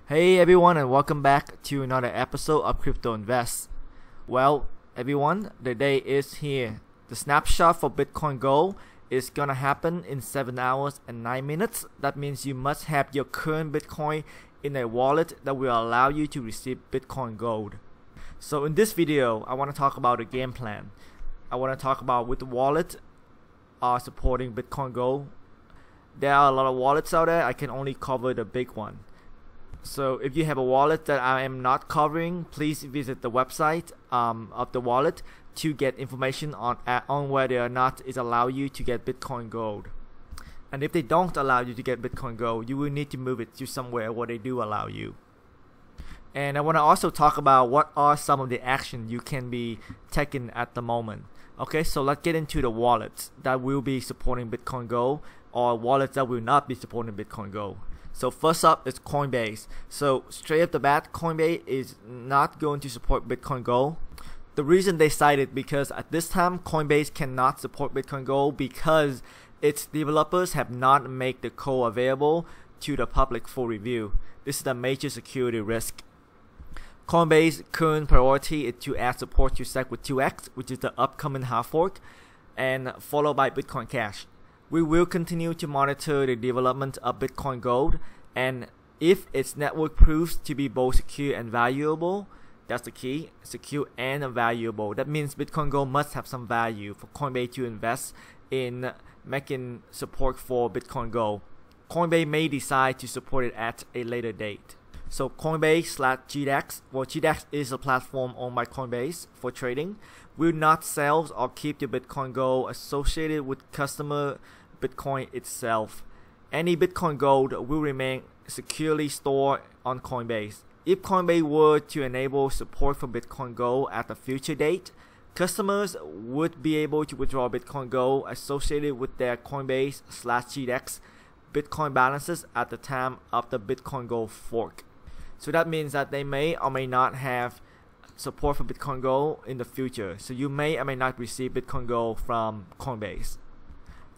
Hey everyone, and welcome back to another episode of Crypto Invest. Well, everyone, the day is here. The snapshot for Bitcoin Gold is gonna happen in 7 hours and 9 minutes. That means you must have your current Bitcoin in a wallet that will allow you to receive Bitcoin Gold. So in this video, I want to talk about the game plan. I want to talk about which wallet are supporting Bitcoin Gold. There are a lot of wallets out there. I can only cover the big one. So if you have a wallet that I am not covering, please visit the website of the wallet to get information on whether or not it allows you to get Bitcoin Gold. And if they don't allow you to get Bitcoin Gold, you will need to move it to somewhere where they do allow you. And I want to also talk about what are some of the actions you can be taking at the moment. Okay, so let's get into the wallets that will be supporting Bitcoin Gold or wallets that will not be supporting Bitcoin Gold. So first up is Coinbase. So straight off the bat, Coinbase is not going to support Bitcoin Gold. The reason they cited because at this time Coinbase cannot support Bitcoin Gold because its developers have not made the code available to the public for review. This is a major security risk. Coinbase's current priority is to add support to SEC with 2x, which is the upcoming hard fork, and followed by Bitcoin Cash. We will continue to monitor the development of Bitcoin Gold, and if its network proves to be both secure and valuable, that's the key, secure and valuable. That means Bitcoin Gold must have some value for Coinbase to invest in making support for Bitcoin Gold. Coinbase may decide to support it at a later date. So Coinbase/GIAO, well, GIAO is a platform owned by Coinbase for trading, will not sell or keep the Bitcoin Gold associated with customer Bitcoin itself. Any Bitcoin Gold will remain securely stored on Coinbase. If Coinbase were to enable support for Bitcoin Gold at a future date, customers would be able to withdraw Bitcoin Gold associated with their Coinbase/GIAO Bitcoin balances at the time of the Bitcoin Gold fork. So that means that they may or may not have support for Bitcoin Gold in the future. So you may or may not receive Bitcoin Gold from Coinbase.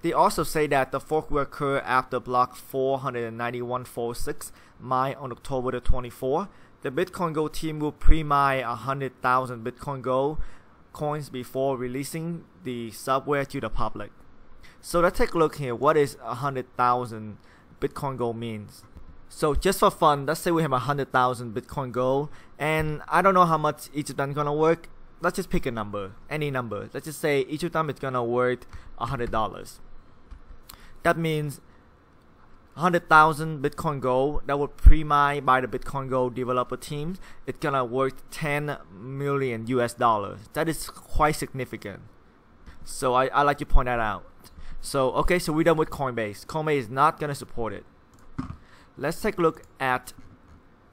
They also say that the fork will occur after block 491.46 mined on October the 24th. The Bitcoin Gold team will pre-mine 100,000 Bitcoin Gold coins before releasing the software to the public. So let's take a look here. What is 100,000 Bitcoin Gold means? So just for fun, let's say we have 100,000 Bitcoin Gold, and I don't know how much each of them gonna work. Let's just pick a number, any number. Let's just say each of them is gonna worth $100. That means 100,000 Bitcoin Gold that were pre-mined by the Bitcoin Gold developer teams. It's gonna worth 10 million US dollars. That is quite significant. So I like to point that out. So okay, so we're done with Coinbase. Coinbase is not gonna support it. Let's take a look at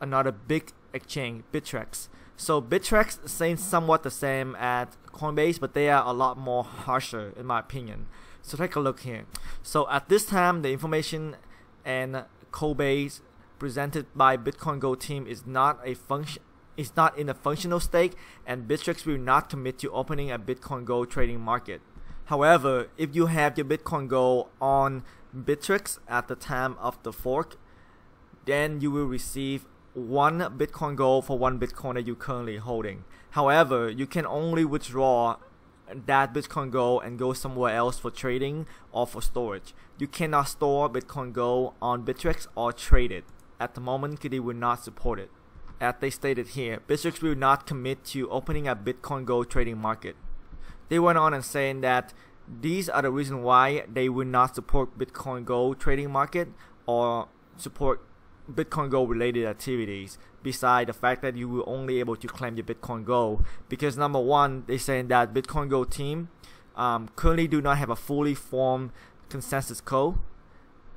another big exchange, Bittrex. So Bittrex is saying somewhat the same as Coinbase, but they are a lot more harsher in my opinion. So take a look here. So at this time, the information and code base presented by Bitcoin Gold team is not in a functional state, and Bittrex will not commit to opening a Bitcoin Gold trading market. However, if you have your Bitcoin Gold on Bittrex at the time of the fork, then you will receive 1 Bitcoin Gold for 1 Bitcoin that you're currently holding. However, you can only withdraw that Bitcoin Gold and go somewhere else for trading or for storage. You cannot store Bitcoin Gold on Bittrex or trade it. At the moment, they will not support it. As they stated here, Bittrex will not commit to opening a Bitcoin Gold trading market. They went on and saying that these are the reasons why they will not support Bitcoin Gold trading market or support Bitcoin Gold related activities, beside the fact that you will only able to claim your Bitcoin Gold. Because number one, they're saying that Bitcoin Gold team currently do not have a fully formed consensus code.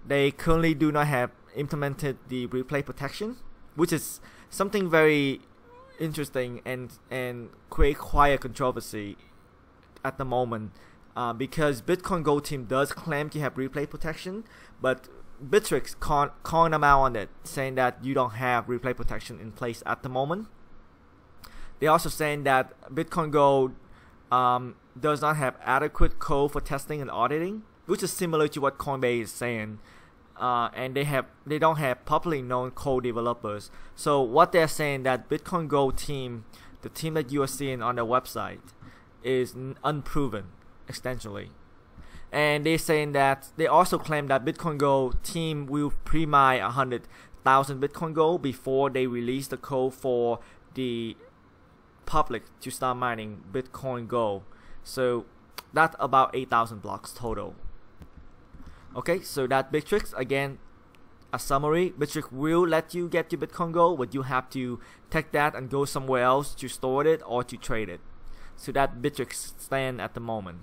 They currently do not have implemented the replay protection, which is something very interesting and create quite a controversy at the moment, because Bitcoin Gold team does claim to have replay protection, but Bittrex calling them out on it, saying that you don't have replay protection in place at the moment. They're also saying that Bitcoin Gold does not have adequate code for testing and auditing, which is similar to what Coinbase is saying. and they don't have publicly known co-developers. So what they're saying that Bitcoin Go team, the team that you are seeing on their website, is unproven essentially. And they're saying that they also claim that Bitcoin Go team will pre-mine 100,000 Bitcoin Go before they release the code for the public to start mining Bitcoin Go. So that's about 8,000 blocks total. Okay, so that Bittrex, again, a summary. Bittrex will let you get your Bitcoin Go, but you have to take that and go somewhere else to store it or to trade it. So that Bittrex stand at the moment.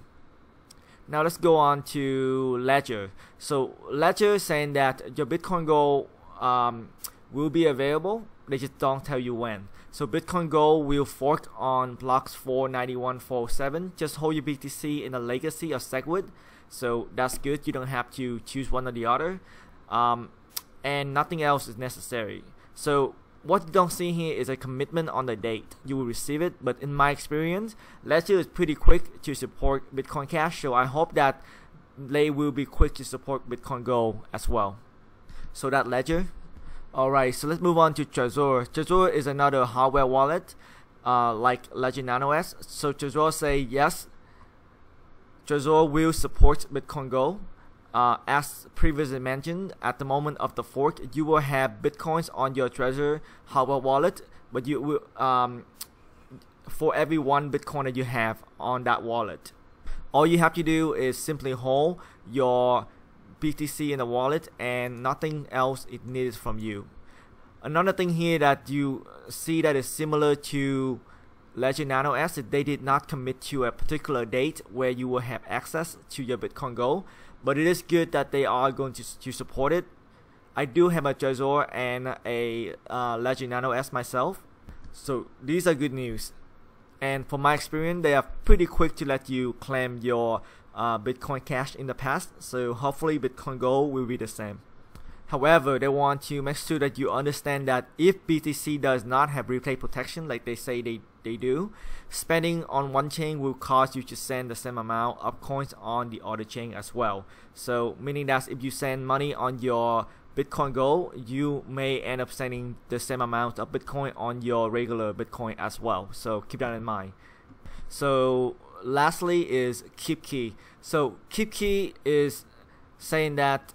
Now let's go on to Ledger. So Ledger is saying that your Bitcoin Go will be available. They just don't tell you when. So Bitcoin Go will fork on blocks 491, 407. Just hold your BTC in a legacy or SegWit. So that's good. You don't have to choose one or the other. And nothing else is necessary. So what you don't see here is a commitment on the date you will receive it. But in my experience, Ledger is pretty quick to support Bitcoin Cash. So I hope that they will be quick to support Bitcoin Go as well. So that Ledger. Alright, so let's move on to Trezor. Trezor is another hardware wallet like Ledger Nano S. So Trezor say yes, Trezor will support Bitcoin Go. As previously mentioned, at the moment of the fork, you will have Bitcoins on your Trezor hardware wallet, but you will for every one Bitcoin that you have on that wallet. All you have to do is simply hold your BTC in the wallet and nothing else is needed from you. Another thing here that you see that is similar to Ledger Nano S is they did not commit to a particular date where you will have access to your Bitcoin Go, but it is good that they are going to support it. I do have a Trezor and a Ledger Nano S myself, so these are good news. And from my experience, they are pretty quick to let you claim your Bitcoin Cash in the past, so hopefully Bitcoin Go will be the same. However, they want to make sure that you understand that if BTC does not have replay protection like they say they do, spending on one chain will cause you to send the same amount of coins on the other chain as well. So meaning that if you send money on your Bitcoin Go, you may end up sending the same amount of Bitcoin on your regular Bitcoin as well. So keep that in mind. So lastly is KeepKey. So KeepKey is saying that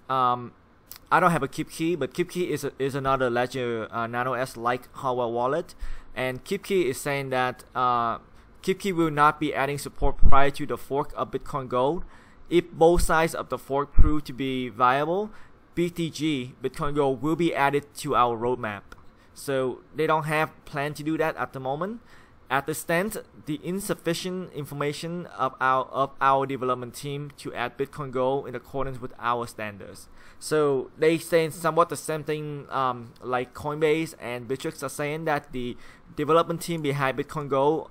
I don't have a KeepKey, but KeepKey is another Ledger Nano S like hardware wallet, and KeepKey is saying that KeepKey will not be adding support prior to the fork of Bitcoin Gold. If both sides of the fork prove to be viable, BTG Bitcoin Gold will be added to our roadmap. So they don't have plan to do that at the moment. At the stand, the insufficient information of our development team to add Bitcoin Go in accordance with our standards. So they saying somewhat the same thing like Coinbase and Bittrex are saying that the development team behind Bitcoin Go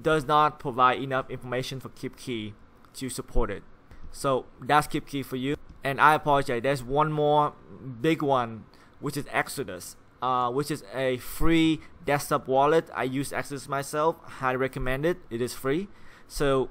does not provide enough information for KeepKey to support it. So that's KeepKey for you. And I apologize, there's one more big one, which is Exodus. Which is a free desktop wallet. I use Exodus myself, highly recommend it. It is free. So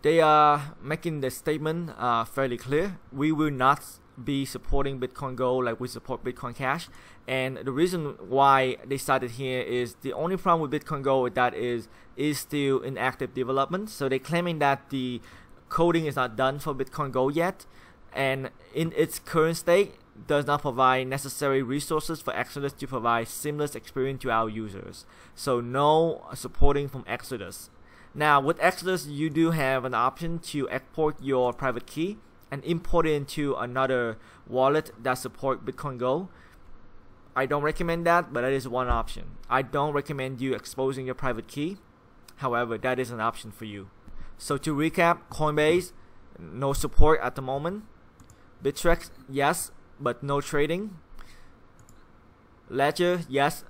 they are making the statement fairly clear. We will not be supporting Bitcoin Go like we support Bitcoin Cash. And the reason why they started here is the only problem with Bitcoin Go is that is still in active development. So they're claiming that the coding is not done for Bitcoin Go yet, and in its current state does not provide necessary resources for Exodus to provide seamless experience to our users. So no supporting from Exodus. Now with Exodus, you do have an option to export your private key and import it into another wallet that support Bitcoin Go. I don't recommend that, but that is one option. I don't recommend you exposing your private key. However, that is an option for you. So to recap, Coinbase, no support at the moment. Bittrex, yes, but no trading. Ledger, yes,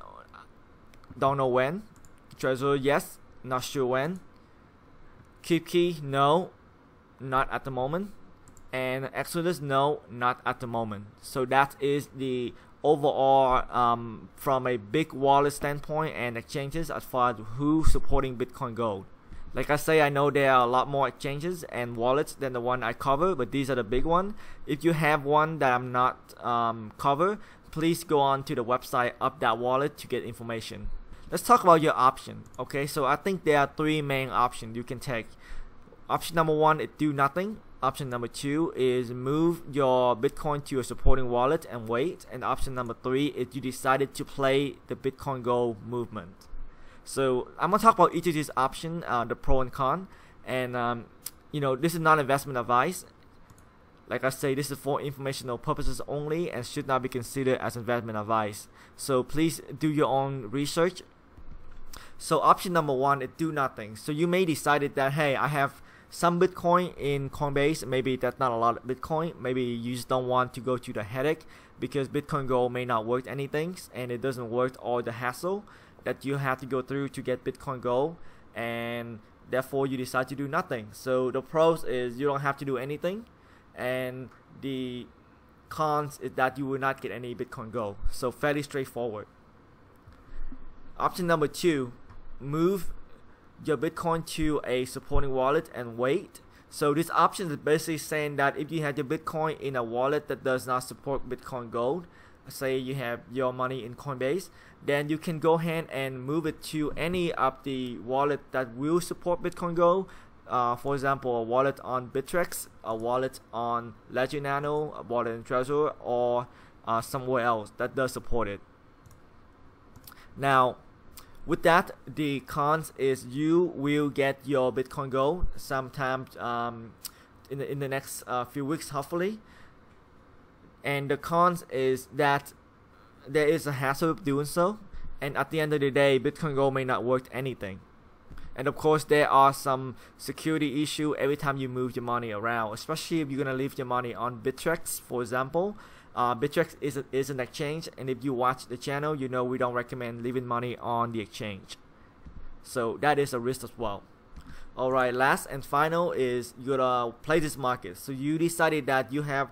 don't know when. Trezor, yes, not sure when. KeepKey, no, not at the moment. And Exodus, no, not at the moment. So that is the overall from a big wallet standpoint and exchanges as far as who's supporting Bitcoin Gold. Like I say, I know there are a lot more exchanges and wallets than the one I cover, but these are the big one. If you have one that I'm not cover, please go on to the website of that wallet to get information. Let's talk about your option. Okay, so I think there are 3 main options you can take. Option number 1 is do nothing. Option number 2 is move your Bitcoin to a supporting wallet and wait. And option number 3 is you decided to play the Bitcoin Go movement. So I'm gonna talk about each of these options, the pro and con. And you know, this is not investment advice. Like I say, this is for informational purposes only and should not be considered as investment advice. So please do your own research. So option number 1 is do nothing. So you may decided that, hey, I have some Bitcoin in Coinbase. Maybe that's not a lot of Bitcoin. Maybe you just don't want to go through the headache because Bitcoin Go may not worth anything and it doesn't worth all the hassle that you have to go through to get Bitcoin Go, and therefore you decide to do nothing. So the pros is you don't have to do anything, and the cons is that you will not get any Bitcoin Go. So fairly straightforward. Option number 2, move your Bitcoin to a supporting wallet and wait. So this option is basically saying that if you have your Bitcoin in a wallet that does not support Bitcoin Gold, say you have your money in Coinbase, then you can go ahead and move it to any of the wallet that will support Bitcoin Gold. For example, a wallet on Bittrex, a wallet on Ledger Nano, a wallet in Trezor, or somewhere else that does support it. Now, with that, the cons is you will get your Bitcoin Gold sometime in the next few weeks, hopefully. And the cons is that there is a hassle of doing so, and at the end of the day, Bitcoin Gold may not worth anything. And of course, there are some security issue every time you move your money around, especially if you're gonna leave your money on Bittrex, for example. Bittrex is an exchange, and if you watch the channel, you know we don't recommend leaving money on the exchange. So that is a risk as well. Alright, last and final is you're gonna play this market. So you decided that you have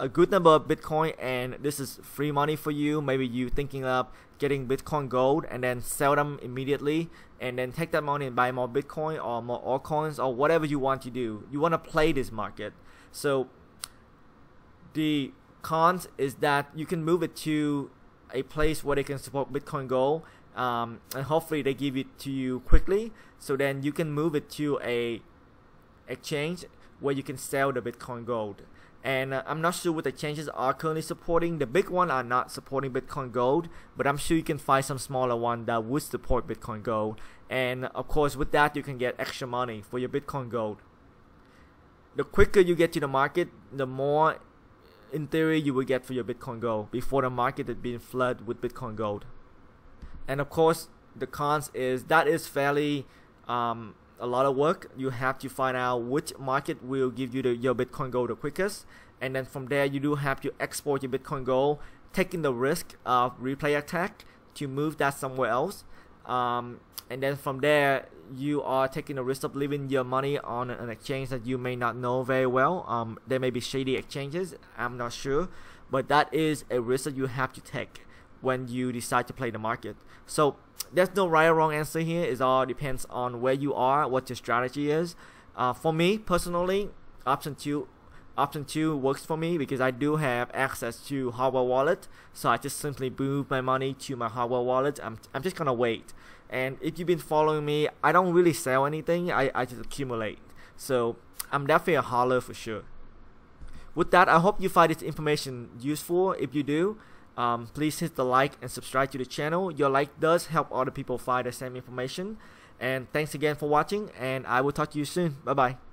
a good number of Bitcoin and this is free money for you. Maybe you thinking of getting Bitcoin Gold and then sell them immediately and then take that money and buy more Bitcoin or more altcoins or whatever you want to do. You want to play this market. So the cons is that you can move it to a place where they can support Bitcoin Gold, and hopefully they give it to you quickly, so then you can move it to a exchange where you can sell the Bitcoin Gold. And I'm not sure what the exchanges are currently supporting. The big one are not supporting Bitcoin Gold, but I'm sure you can find some smaller one that would support Bitcoin Gold. And of course, with that, you can get extra money for your Bitcoin Gold. The quicker you get to the market, the more, in theory, you will get for your Bitcoin Gold before the market is being flooded with Bitcoin Gold. And of course, the cons is that is fairly a lot of work. You have to find out which market will give you your Bitcoin Gold the quickest, and then from there you do have to export your Bitcoin Gold, taking the risk of replay attack to move that somewhere else, and then from there you are taking the risk of leaving your money on an exchange that you may not know very well. There may be shady exchanges, I'm not sure, but that is a risk that you have to take when you decide to play the market. So there's no right or wrong answer here. It all depends on where you are, what your strategy is. For me personally, option two works for me because I do have access to hardware wallet, so I just simply move my money to my hardware wallet. I'm just gonna wait. And if you've been following me, I don't really sell anything. I just accumulate. So I'm definitely a holler for sure. With that, I hope you find this information useful. If you do, please hit the like and subscribe to the channel. Your like does help other people find the same information. And thanks again for watching, and I will talk to you soon. Bye bye.